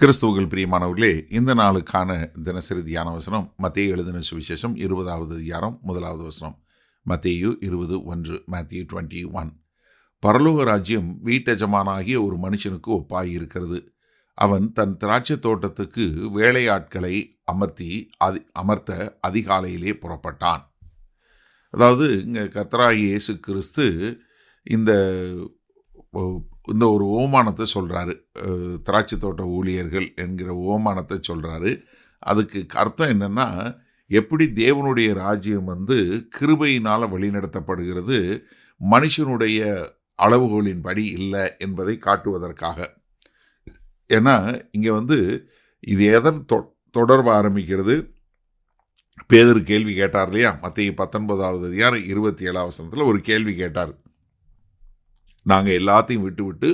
கிறிஸ்துவுக்குள் பிரியமானவர்களே, இந்த நாளுக்கான தினசரி தியான வசனம் மத்தேயு எழுதின சுவிசேஷம் 20வது அதிகாரம் 1வது வசனம். மத்தேயு 20:1. மேத்யூ 21. பரலோக ராஜ்யம் வீட்டெஜமானாகிய ஒரு மனுஷனுக்கு ஒப்பாய் இருக்கிறது. அவன் தன் திராட்சை தோட்டத்துக்கு வேலையாட்களை அமர்த்த அதிகாலையிலே புறப்பட்டான். அதாவது இங்கே கர்த்தராகிய இயேசு கிறிஸ்து இந்த ஒரு ஓமானத்தை சொல்கிறாரு. திராட்சை தோட்ட ஊழியர்கள் என்கிற ஓமானத்தை சொல்கிறாரு. அதுக்கு அர்த்தம் என்னென்னா, எப்படி தேவனுடைய ராஜ்யம் கிருபையினால் வழிநடத்தப்படுகிறது, மனுஷனுடைய அளவுகோலின்படி இல்லை என்பதை காட்டுவதற்காக. ஏன்னா இங்கே இது எதன் தொடர்பு ஆரம்பிக்கிறது? பேதுரு கேள்வி கேட்டார் இல்லையா? மத்தேயு 19வது அதிகாரம் 27வது வசனத்தில் ஒரு கேள்வி கேட்டார். நாங்கள் எல்லாத்தையும் விட்டு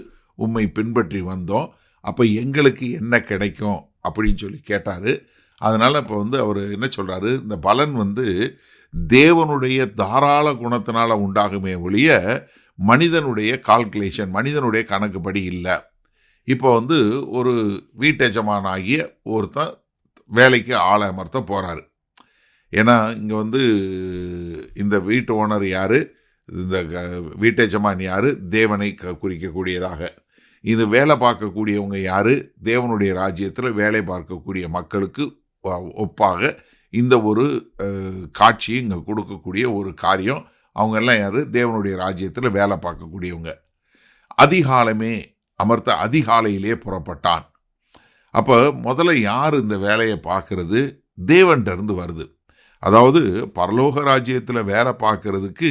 உம்மை பின்பற்றி வந்தோம், அப்போ எங்களுக்கு என்ன கிடைக்கும் அப்படின்னு சொல்லி கேட்டார். அதனால் இப்போ அவர் என்ன சொல்கிறாரு, இந்த பலன் தேவனுடைய தாராள குணத்தினால் உண்டாகுமே ஒழிய மனிதனுடைய கால்குலேஷன், மனிதனுடைய கணக்குப்படி இல்லை. இப்போ ஒரு வீட்டெஜமானாகிய ஒருத்தன் வேலைக்கு ஆளை அமர்த்த போகிறாரு. ஏன்னா இங்கே இந்த வீட்டு ஓனர் யார், இந்த வீட்டெஜமான் யார்? தேவனை குறிக்கக்கூடியதாக. இது வேலை பார்க்கக்கூடியவங்க யார்? தேவனுடைய ராஜ்யத்தில் வேலை பார்க்கக்கூடிய மக்களுக்கு ஒப்பாக இந்த ஒரு காட்சியை இங்கே கொடுக்கக்கூடிய ஒரு காரியம். அவங்கெல்லாம் யார்? தேவனுடைய ராஜ்யத்தில் வேலை பார்க்கக்கூடியவங்க. அதிகாலமே அமர்த்த அதிகாலையிலே புறப்பட்டான். அப்போ முதல்ல யார் இந்த வேலையை பார்க்கறது? தேவன்கிட்ட வருது. அதாவது பரலோக ராஜ்யத்தில் வேலை பார்க்கறதுக்கு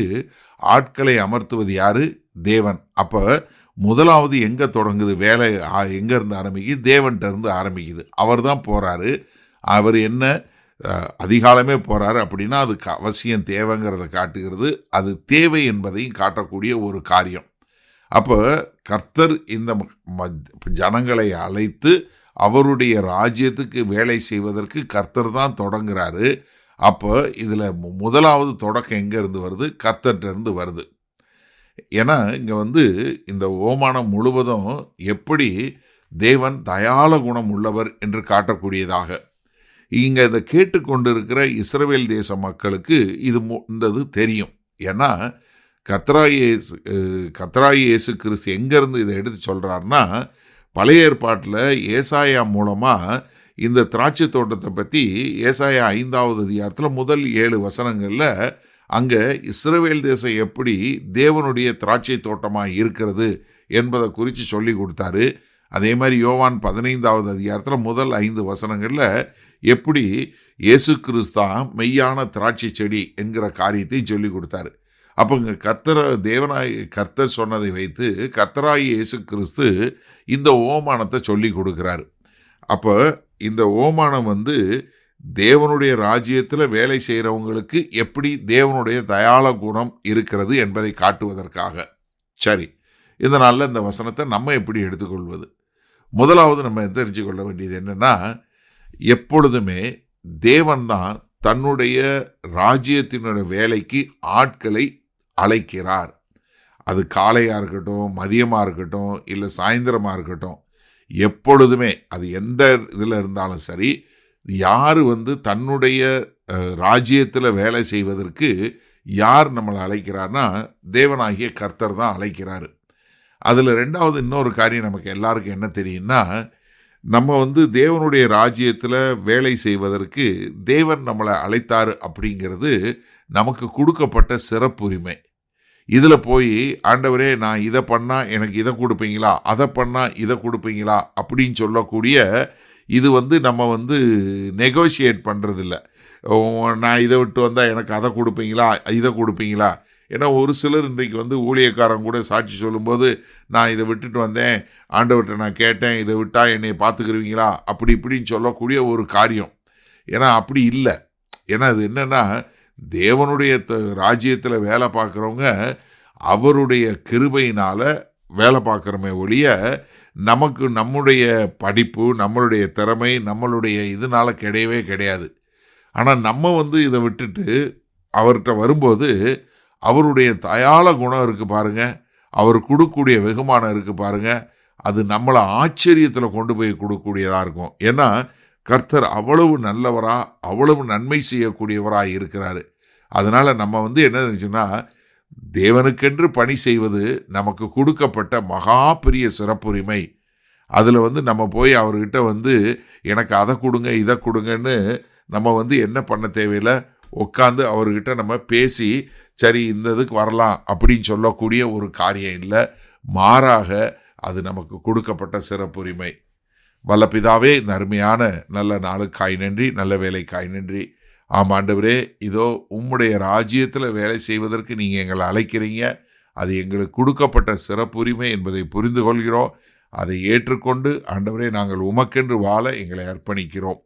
ஆட்களை அமர்த்துவது யாரு? தேவன். அப்போ முதலாவது எங்கே தொடங்குது வேலை? எங்கேருந்து ஆரம்பிக்குது? தேவன்கிட்ட ஆரம்பிக்குது. அவர் தான் போகிறாரு. அவர் என்ன அதிகாலமே போகிறாரு அப்படின்னா அதுக்கு அவசியம் தேவைங்கிறத காட்டுகிறது. அது தேவை என்பதையும் காட்டக்கூடிய ஒரு காரியம். அப்போ கர்த்தர் இந்த ஜனங்களை அழைத்து அவருடைய ராஜ்யத்துக்கு வேலை செய்வதற்கு கர்த்தர் தான் தொடங்குறாரு. அப்போ இதில் முதலாவது தொடக்கம் எங்கேருந்து வருது? கர்த்தர்கிட்ட வருது. ஏன்னா இங்கே இந்த ஓமானம் முழுவதும் எப்படி தேவன் தயாள குணம் உள்ளவர் என்று காட்டக்கூடியதாக. இங்கே இதை கேட்டுக்கொண்டிருக்கிற இஸ்ரவேல் தேச மக்களுக்கு இது தெரியும். ஏன்னா கர்த்தராகிய இயேசு கிறிஸ்து எங்கேருந்து இதை எடுத்து சொல்கிறாருன்னா, பழைய ஏற்பாட்டில் ஏசாயா மூலமாக இந்த திராட்சை தோட்டத்தை பற்றி ஏசாயா 5வது அதிகாரத்தில் முதல் 7 வசனங்களில் அங்கே இஸ்ரவேல் தேசம் எப்படி தேவனுடைய திராட்சை தோட்டமாக இருக்கிறது என்பதை குறித்து சொல்லி கொடுத்தாரு. அதே மாதிரி யோவான் 15வது அதிகாரத்தில் முதல் 5 வசனங்களில் எப்படி இயேசு கிறிஸ்தா மெய்யான திராட்சை செடி என்கிற காரியத்தை சொல்லி கொடுத்தாரு. அப்போ இங்கே கர்த்தர் சொன்னதை வைத்து கர்த்தராகிய இயேசு கிறிஸ்து இந்த ஓமானத்தை சொல்லி கொடுக்குறாரு. அப்போ இந்த ஓமானம் தேவனுடைய ராஜ்யத்தில் வேலை செய்கிறவங்களுக்கு எப்படி தேவனுடைய தயாள குணம் இருக்கிறது என்பதை காட்டுவதற்காக. சரி, இதனால் இந்த வசனத்தை நம்ம எப்படி எடுத்துக்கொள்வது? முதலாவது நம்ம தெரிஞ்சுக்கொள்ள வேண்டியது என்னென்னா, எப்பொழுதுமே தேவன்தான் தன்னுடைய ராஜ்யத்தினுடைய வேலைக்கு ஆட்களை அழைக்கிறார். அது காலையாக இருக்கட்டும், மதியமாக இருக்கட்டும், இல்லை சாயந்தரமாக இருக்கட்டும், எப்பொழுதுமே அது எந்த இதில் இருந்தாலும் சரி, யார் தன்னுடைய ராஜ்யத்தில் வேலை செய்வதற்கு யார் நம்மளை அழைக்கிறார்னா தேவனாகிய கர்த்தர் தான் அழைக்கிறாரு. அதில் ரெண்டாவது இன்னொரு காரியம் நமக்கு எல்லாருக்கும் என்ன தெரியும்னா, நம்ம தேவனுடைய ராஜ்யத்தில் வேலை செய்வதற்கு தேவன் நம்மளை அழைத்தார் அப்படிங்கிறது நமக்கு கொடுக்கப்பட்ட சிறப்புரிமை. இதில் போய் ஆண்டவரே நான் இதை பண்ணால் எனக்கு இதை கொடுப்பீங்களா, அதை பண்ணால் இதை கொடுப்பீங்களா அப்படின்னு சொல்லக்கூடிய இது நம்ம நெகோஷியேட் பண்ணுறதில்ல. நான் இதை விட்டு வந்தால் எனக்கு அதை கொடுப்பீங்களா, இதை கொடுப்பீங்களா. ஏன்னா ஒரு சிலர் இன்றைக்கு ஊழியக்காரன் கூட சாட்சி சொல்லும்போது, நான் இதை விட்டுட்டு வந்தேன், ஆண்டவர்கிட்ட நான் கேட்டேன், இதை விட்டால் என்னை பார்த்துக்கிருவீங்களா அப்படி இப்படின்னு சொல்லக்கூடிய ஒரு காரியம். ஏன்னா அப்படி இல்லை. ஏன்னா அது என்னென்னா, தேவனுடைய ராஜ்யத்தில் வேலை பார்க்குறவங்க அவருடைய கிருபையினால் வேலை பார்க்குறமே ஒழிய நமக்கு நம்முடைய படிப்பு, நம்மளுடைய திறமை, நம்மளுடைய இதனால் கிடையவே கிடையாது. ஆனால் நம்ம இதை விட்டுட்டு அவர்கிட்ட வரும்போது அவருடைய தயாள குணம் இருக்குது பாருங்கள், அவர் கொடுக்கக்கூடிய வெகுமானம் இருக்குது பாருங்கள், அது நம்மளை ஆச்சரியத்தில் கொண்டு போய் கொடுக்கக்கூடியதாக இருக்கும். ஏன்னா கர்த்தர் அவ்வளவு நல்லவரா, அவ்வளவு நன்மை செய்யக்கூடியவராக இருக்கிறாரு. அதனால் நம்ம என்ன நினைச்சோன்னா, தேவனுக்கென்று பணி செய்வது நமக்கு கொடுக்கப்பட்ட மகா பெரிய சிறப்புரிமை. அதில் நம்ம போய் அவர்கிட்ட எனக்கு அதை கொடுங்க இதை கொடுங்கன்னு நம்ம என்ன பண்ண தேவையில்லை. உட்காந்து அவர்கிட்ட நம்ம பேசி சரி இந்த இதுக்கு வரலாம் அப்படின்னு சொல்லக்கூடிய ஒரு காரியம் இல்லை. மாறாக அது நமக்கு கொடுக்கப்பட்ட சிறப்புரிமை. வல்ல பிதாவே, இந்த அருமையான நல்ல நாளுக்காய் நன்றி, நல்ல வேலைக்காய் நன்றி. ஆண்டவரே, இதோ உம்முடைய ராஜ்யத்தில் வேலை செய்வதற்கு நீங்கள் எங்களை அழைக்கிறீங்க. அது எங்களுக்கு கொடுக்கப்பட்ட சிறப்புரிமை என்பதை புரிந்து கொள்கிறோம். அதை ஏற்றுக்கொண்டு ஆண்டவரே, நாங்கள் உமக்கென்று வாழ எங்களை அர்ப்பணிக்கிறோம்.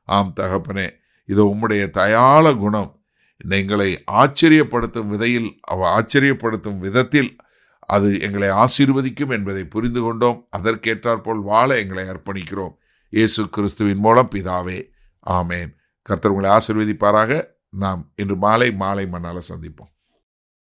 ஆம் தகப்பனே, இதோ உம்முடைய தயாள குணம் எங்களை ஆச்சரியப்படுத்தும் விதத்தில் அது எங்களை ஆசீர்வதிக்கும் என்பதை புரிந்து கொண்டோம். அதற்கேற்றாற்போல் வாழ எங்களை அர்ப்பணிக்கிறோம். இயேசு கிறிஸ்துவின் மூலம் பிதாவே, ஆமேன். கர்த்தர் உங்களை ஆசீர்வதிப்பாராக. நாம் இன்று மாலை மண்ணால் சந்திப்போம்.